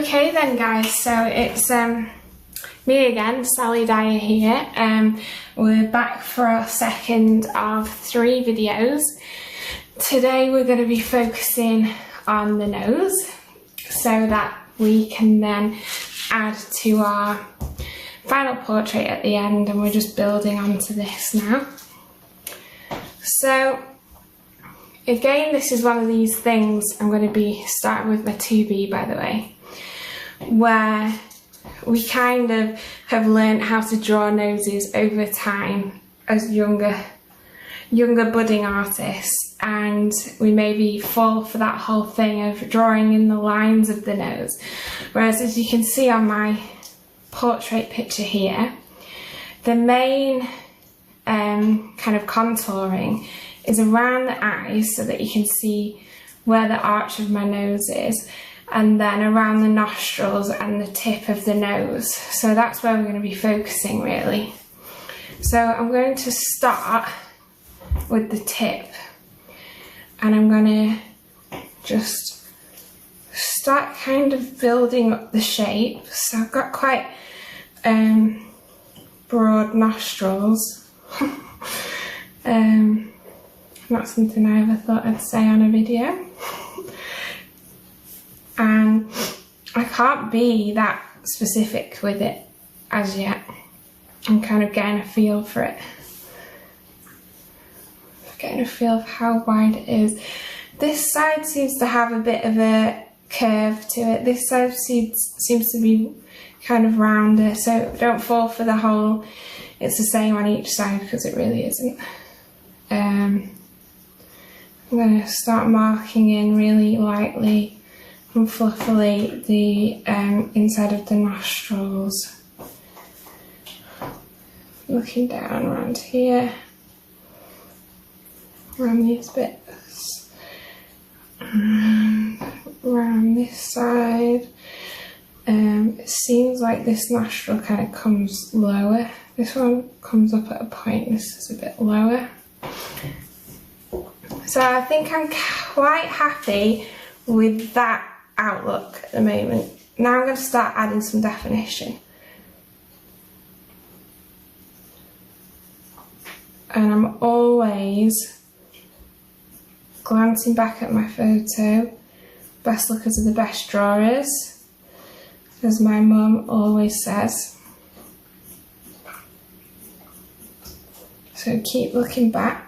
Okay then guys, so it's me again, Sally Dyer here. We're back for our second of 3 videos. Today we're going to be focusing on the nose so that we can then add to our final portrait at the end, and we're just building onto this now. So again, this is one of these things, I'm going to be starting with my 2B by the way, where we kind of have learned how to draw noses over time as younger budding artists, and we maybe fall for that whole thing of drawing in the lines of the nose. Whereas as you can see on my portrait picture here, the main kind of contouring is around the eyes so that you can see where the arch of my nose is, and then around the nostrils and the tip of the nose. So that's where we're going to be focusing really. So I'm going to start with the tip, and I'm going to just start kind of building up the shape. So I've got quite broad nostrils. Not something I ever thought I'd say on a video. And I can't be that specific with it as yet. I'm kind of getting a feel for it. Getting a feel of how wide it is. This side seems to have a bit of a curve to it. This side seems to be kind of rounder, so don't fall for the whole it's the same on each side, because it really isn't. I'm going to start marking in really lightly and fluffily the inside of the nostrils. Looking down around here, around these bits, and around this side. It seems like this nostril kind of comes lower. This one comes up at a point, this is a bit lower. So I think I'm quite happy with that outlook at the moment. Now I'm going to start adding some definition. And I'm always glancing back at my photo. Best lookers are the best drawers, as my mum always says. So keep looking back.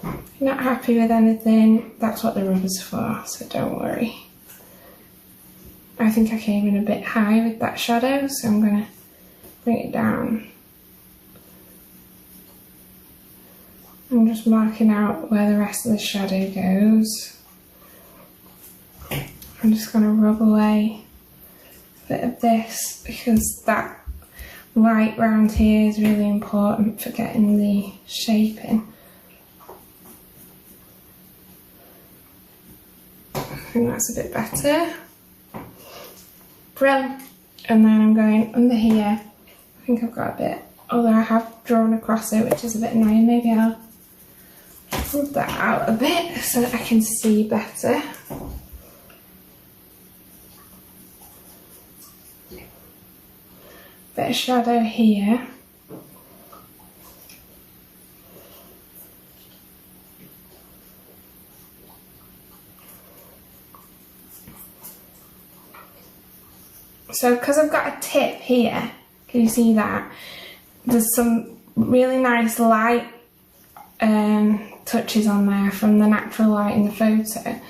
If you're not happy with anything, that's what the rubber's for, so don't worry. I think I came in a bit high with that shadow, so I'm going to bring it down. I'm just marking out where the rest of the shadow goes. I'm just going to rub away a bit of this, because that light round here is really important for getting the shape in. I think that's a bit better. Brilliant. And then I'm going under here. I think I've got a bit, although I have drawn across it, which is a bit annoying. Maybe I'll move that out a bit so that I can see better. Bit of shadow here. So because I've got a tip here, can you see that? There's some really nice light touches on there from the natural light in the photo.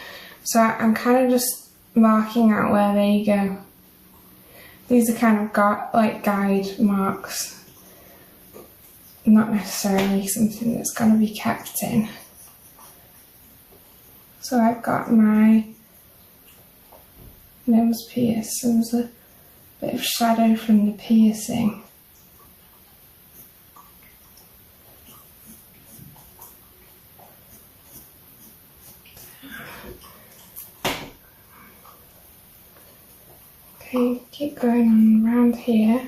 So I'm kind of just marking out where they go. These are kind of like guide marks, not necessarily something that's going to be kept in. So I've got my nose pierce, so there's a bit of shadow from the piercing. Okay, keep going on around here.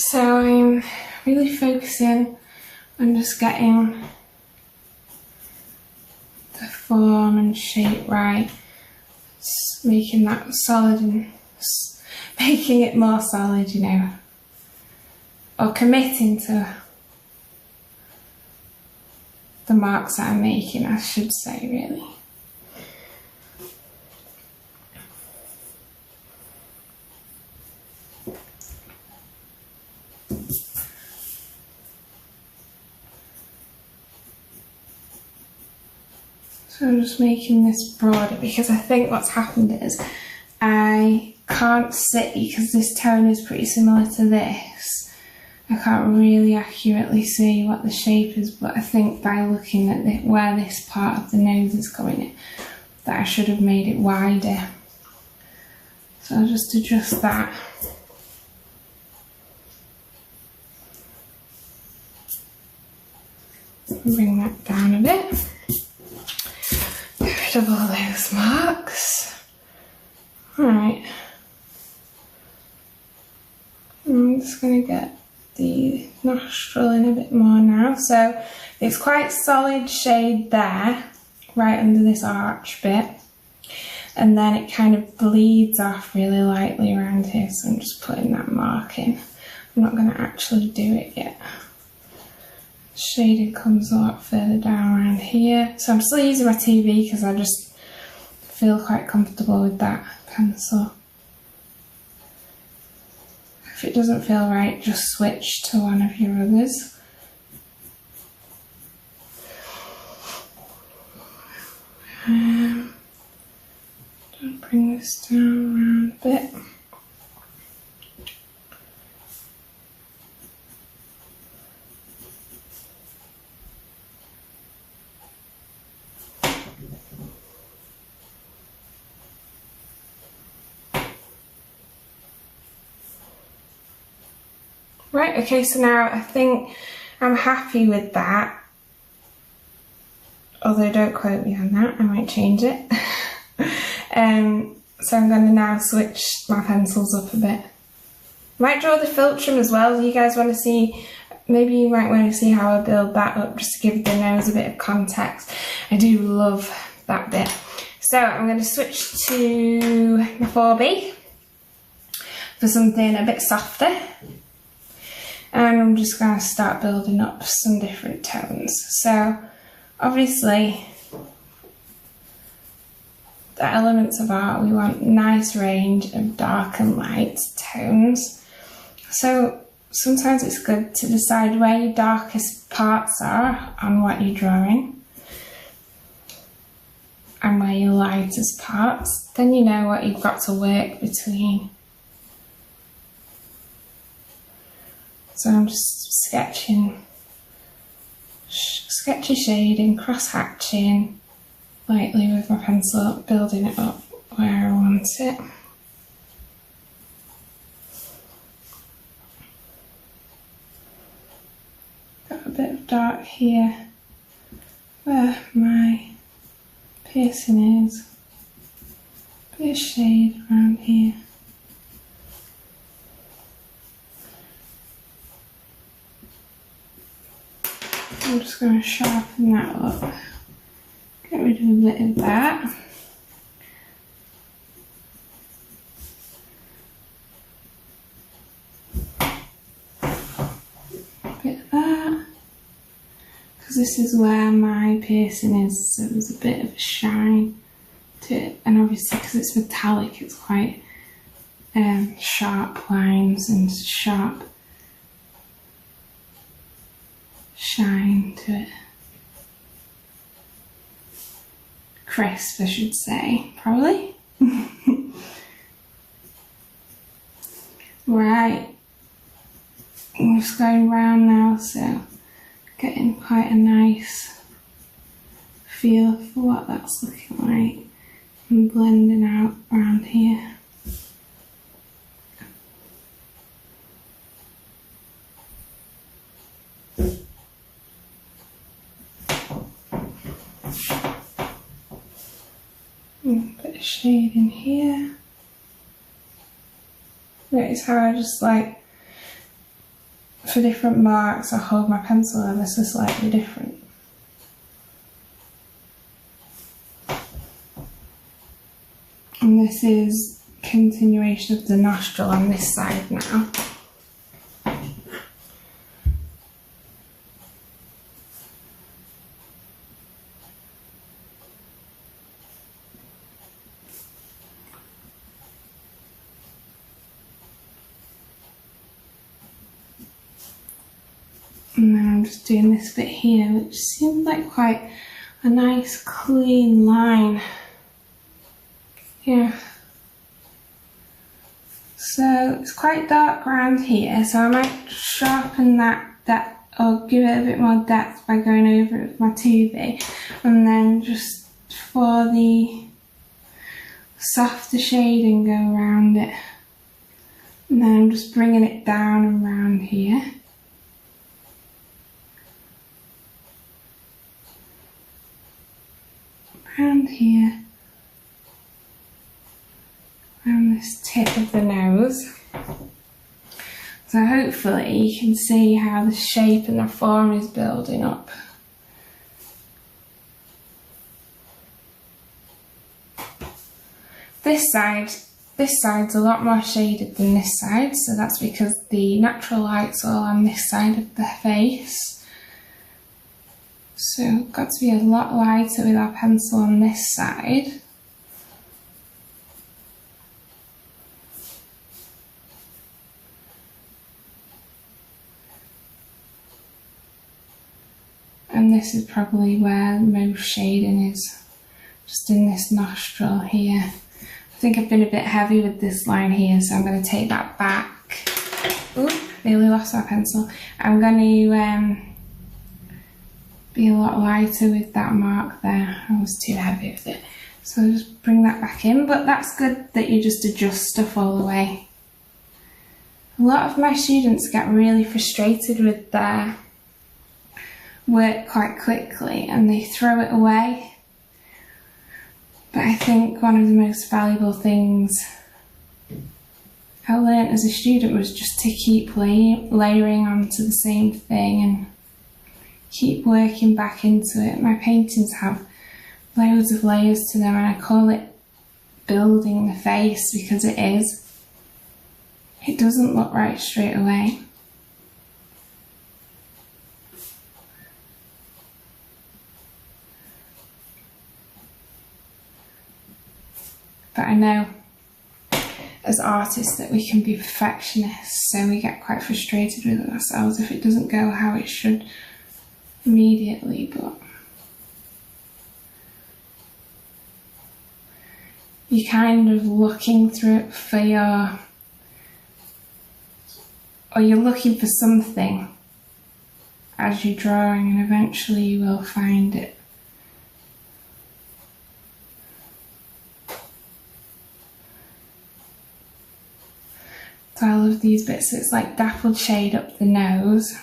So I'm really focusing on just getting the form and shape right, just making that solid and making it more solid, you know, or committing to the marks that I'm making, I should say, really. So I'm just making this broader because I think what's happened is I can't see, because this tone is pretty similar to this. I can't really accurately see what the shape is, but I think by looking at where this part of the nose is going in, that I should have made it wider. So I'll just adjust that. Bring that down a bit. Get rid of all those marks. Alright. I'm just going to get the nostril in a bit more now. So it's quite solid shade there, right under this arch bit. And then it kind of bleeds off really lightly around here. So I'm just putting that mark in. I'm not going to actually do it yet. Shading comes a lot further down around here. So I'm still using my TV because I just feel quite comfortable with that pencil. If it doesn't feel right, just switch to one of your others. Don't bring this down around a bit. Right, okay, so now I think I'm happy with that. Although don't quote me on that, I might change it. So I'm going to now switch my pencils up a bit. Might draw the philtrum as well. You guys want to see, maybe you might want to see how I build that up just to give the nose a bit of context. I do love that bit. So I'm going to switch to my 4B for something a bit softer. And I'm just going to start building up some different tones. So obviously the elements of art, we want nice range of dark and light tones. So sometimes it's good to decide where your darkest parts are on what you're drawing and where your lightest parts. Then you know what you've got to work between. So I'm just sketchy shading, cross-hatching lightly with my pencil, building it up where I want it. Got a bit of dark here where my piercing is. A bit of shade around here. I'm just going to sharpen that up, get rid of a bit of that. A bit of that, because this is where my piercing is, so there's a bit of a shine to it, and obviously because it's metallic it's quite sharp lines and sharp shine to it. Crisp, I should say, probably. Right, I'm just going round now, so getting quite a nice feel for what that's looking like and blending out around here. A bit of shade in here. Notice how I just like for different marks I hold my pencil ever so slightly different. And this is continuation of the nostril on this side now. And then I'm just doing this bit here, which seems like quite a nice clean line. Yeah. So it's quite dark around here, so I might sharpen that or give it a bit more depth by going over it with my 2B. And then just for the softer shading, go around it. And then I'm just bringing it down and around here. Around here. Around this tip of the nose. So hopefully you can see how the shape and the form is building up. This side's a lot more shaded than this side, so that's because the natural light's all on this side of the face. So we've got to be a lot lighter with our pencil on this side. And this is probably where most shading is, just in this nostril here. I think I've been a bit heavy with this line here, so I'm going to take that back. Oop, nearly lost my pencil. I'm going to be a lot lighter with that mark there. I was too heavy with it. So I'll just bring that back in, but that's good that you just adjust stuff all the way. A lot of my students get really frustrated with their work quite quickly and they throw it away. But I think one of the most valuable things I learned as a student was just to keep layering onto the same thing and keep working back into it. My paintings have loads of layers to them and I call it building the face because it is. It doesn't look right straight away. But I know as artists that we can be perfectionists, so we get quite frustrated with ourselves if it doesn't go how it should immediately, but you're kind of looking through it for or you're looking for something as you're drawing and eventually you will find it. So I love these bits, it's like dappled shade up the nose.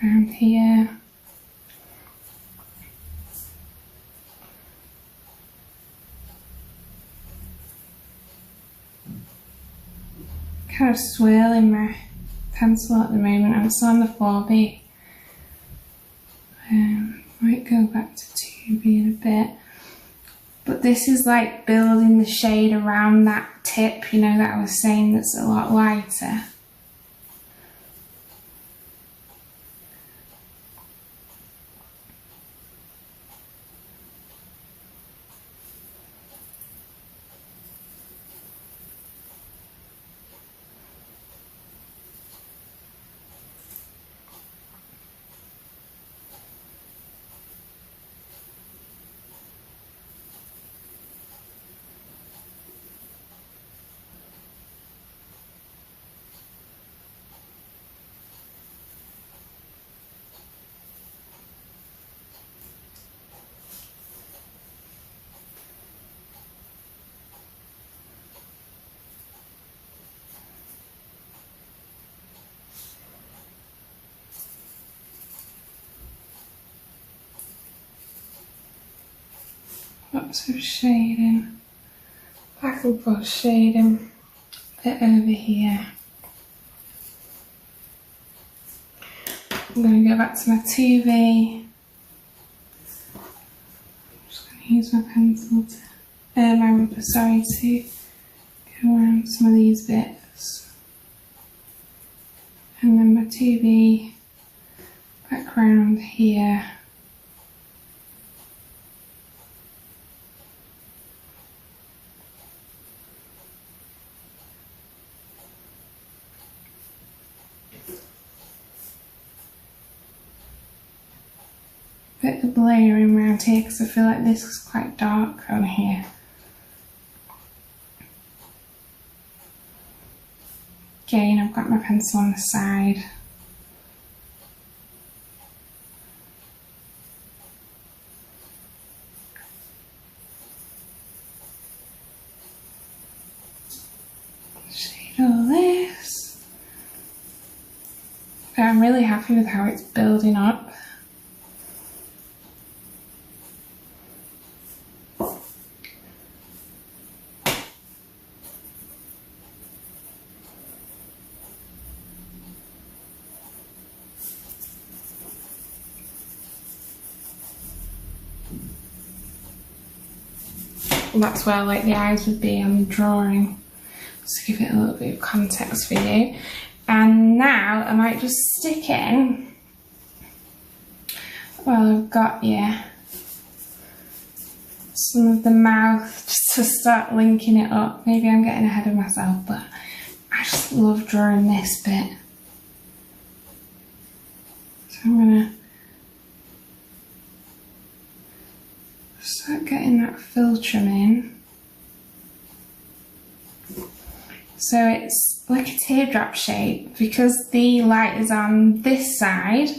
Around here. Kind of swirling my pencil at the moment. I'm still on the 4B. Might go back to 2B in a bit. But this is like building the shade around that tip, you know, that I was saying that's a lot lighter. Lots of shading, back and forth shading, a bit over here. I'm going to go back to my 2B. I'm just going to use my pencil to, my rubber, sorry, to go around some of these bits. And then my 2B back around here. Bit of layering around here because I feel like this is quite dark on here. Again, I've got my pencil on the side. Shade all this. But I'm really happy with how it's building up. And that's where like the eyes would be on the drawing, just to give it a little bit of context for you. And now I might just stick in, well, I've got some of the mouth just to start linking it up. Maybe I'm getting ahead of myself, but I just love drawing this bit. So I'm gonna start getting that filter in. So it's like a teardrop shape because the light is on this side,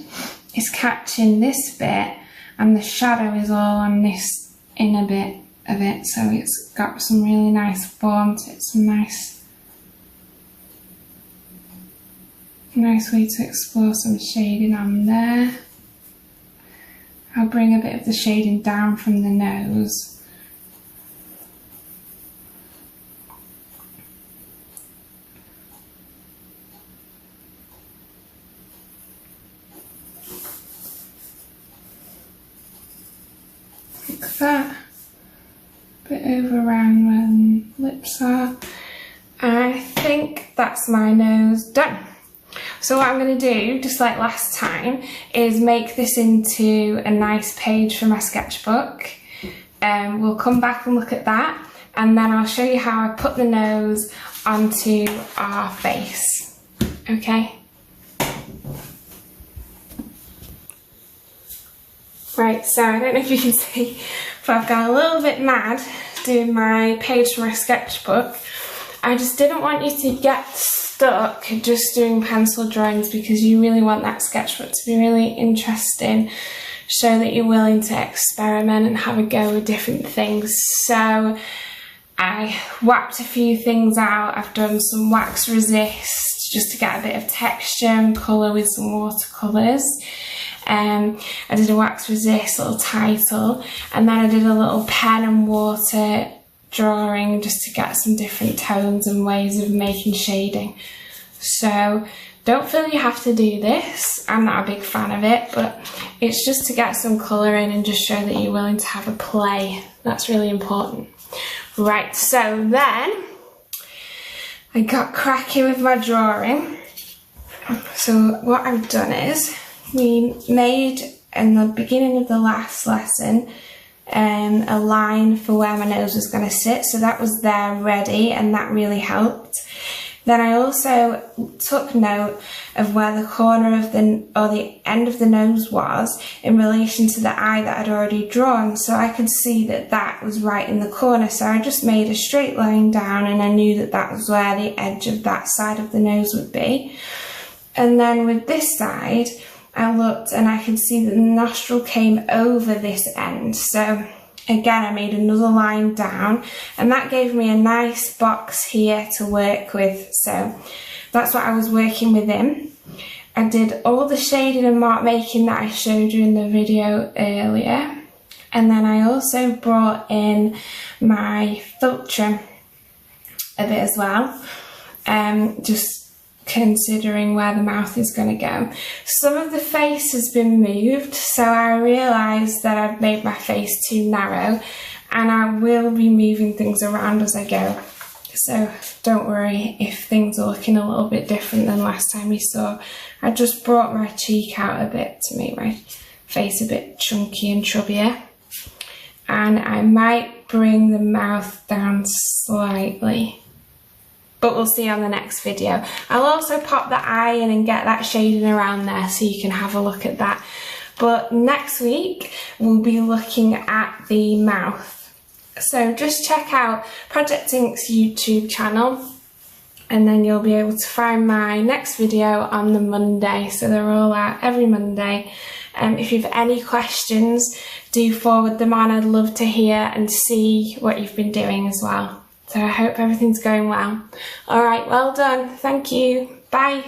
it's catching this bit, and the shadow is all on this inner bit of it, so it's got some really nice form to it, some nice way to explore some shading on there. I'll bring a bit of the shading down from the nose. Like that. A bit over around where the lips are. I think that's my nose done. So what I'm going to do, just like last time, is make this into a nice page for my sketchbook. We'll come back and look at that, and then I'll show you how I put the nose onto our face. Okay? Right, so I don't know if you can see, but I've gone a little bit mad doing my page for my sketchbook. I just didn't want you to get stuck just doing pencil drawings, because you really want that sketchbook to be really interesting, show that you're willing to experiment and have a go with different things. So I whacked a few things out. I've done some wax resist just to get a bit of texture and colour with some watercolours. I did a wax resist little title, and then I did a little pen and water drawing just to get some different tones and ways of making shading. So don't feel you have to do this. I'm not a big fan of it, but it's just to get some colour in and just show that you're willing to have a play. That's really important. Right, so then I got cracking with my drawing. So what I've done is, we made in the beginning of the last lesson a line for where my nose was going to sit, so that was there ready, and that really helped. Then I also took note of where the corner of the end of the nose was in relation to the eye that I'd already drawn, so I could see that that was right in the corner. So I just made a straight line down, and I knew that that was where the edge of that side of the nose would be. And then with this side, I looked and I could see that the nostril came over this end. So again, I made another line down, and that gave me a nice box here to work with. So that's what I was working within. I did all the shading and mark making that I showed you in the video earlier. And then I also brought in my filter a bit as well, just considering where the mouth is going to go. Some of the face has been moved, so I realised that I've made my face too narrow, and I will be moving things around as I go. So don't worry if things are looking a little bit different than last time you saw. I just brought my cheek out a bit to make my face a bit chunky and chubbier. And I might bring the mouth down slightly, but we'll see on the next video. I'll also pop the eye in and get that shading around there so you can have a look at that. But next week we'll be looking at the mouth. So just check out Project Ink's YouTube channel, and then you'll be able to find my next video on the Monday. So they're all out every Monday. If you've any questions, do forward them on. I'd love to hear and see what you've been doing as well. So I hope everything's going well. All right, well done. Thank you. Bye.